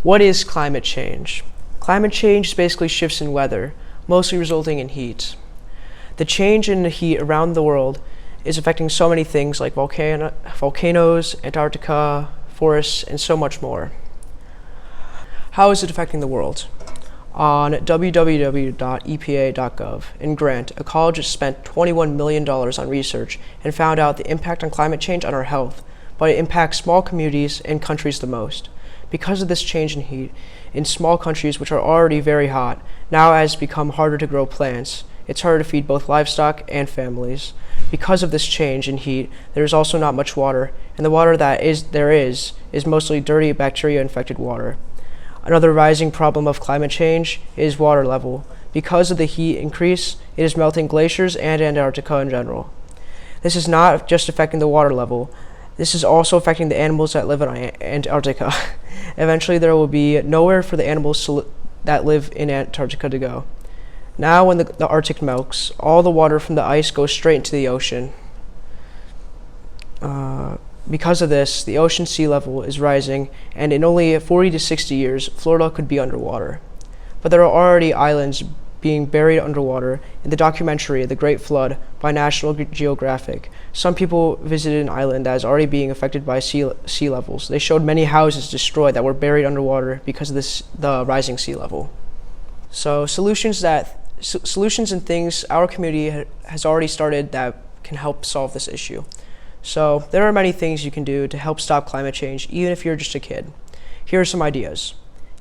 What is climate change? Climate change is basically shifts in weather, mostly resulting in heat. The change in the heat around the world is affecting so many things like volcanoes, Antarctica, forests, and so much more. How is it affecting the world? On www.epa.gov, in Grant, a college has spent $21 million on research and found out the impact on climate change on our health, but it impacts small communities and countries the most. Because of this change in heat, in small countries which are already very hot, now it has become harder to grow plants. It's harder to feed both livestock and families. Because of this change in heat, there is also not much water, and the water that there is mostly dirty bacteria-infected water. Another rising problem of climate change is water level. Because of the heat increase, it is melting glaciers and Antarctica in general. This is not just affecting the water level. This is also affecting the animals that live in Antarctica. Eventually, there will be nowhere for the animals that live in Antarctica to go. Now, when the Arctic melts, all the water from the ice goes straight into the ocean. Because of this, the ocean sea level is rising, and in only 40 to 60 years, Florida could be underwater. But there are already islands being buried underwater. In the documentary The Great Flood by National Geographic, some people visited an island that is already being affected by sea levels. They showed many houses destroyed that were buried underwater because of the rising sea level. So solutions and things our community has already started that can help solve this issue. So there are many things you can do to help stop climate change, even if you're just a kid. Here are some ideas.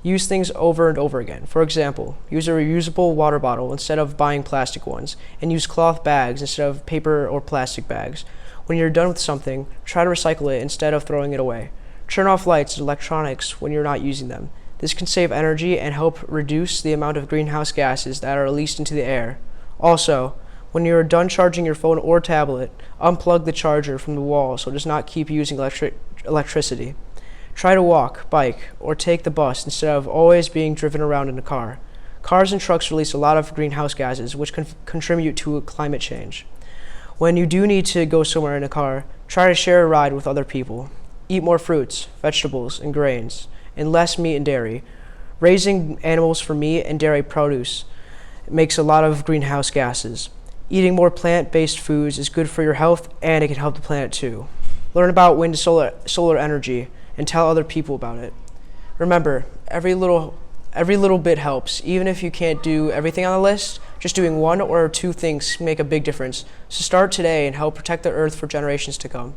Use things over and over again. For example, use a reusable water bottle instead of buying plastic ones, and use cloth bags instead of paper or plastic bags. When you're done with something, try to recycle it instead of throwing it away. Turn off lights and electronics when you're not using them. This can save energy and help reduce the amount of greenhouse gases that are released into the air. Also, when you're done charging your phone or tablet, unplug the charger from the wall so it does not keep using electricity. Try to walk, bike, or take the bus instead of always being driven around in a car. Cars and trucks release a lot of greenhouse gases, which can contribute to climate change. When you do need to go somewhere in a car, try to share a ride with other people. Eat more fruits, vegetables, and grains, and less meat and dairy. Raising animals for meat and dairy produce makes a lot of greenhouse gases. Eating more plant-based foods is good for your health, and it can help the planet too. Learn about wind and solar energy and tell other people about it. Remember, every little bit helps. Even if you can't do everything on the list, just doing one or two things make a big difference. So start today and help protect the earth for generations to come.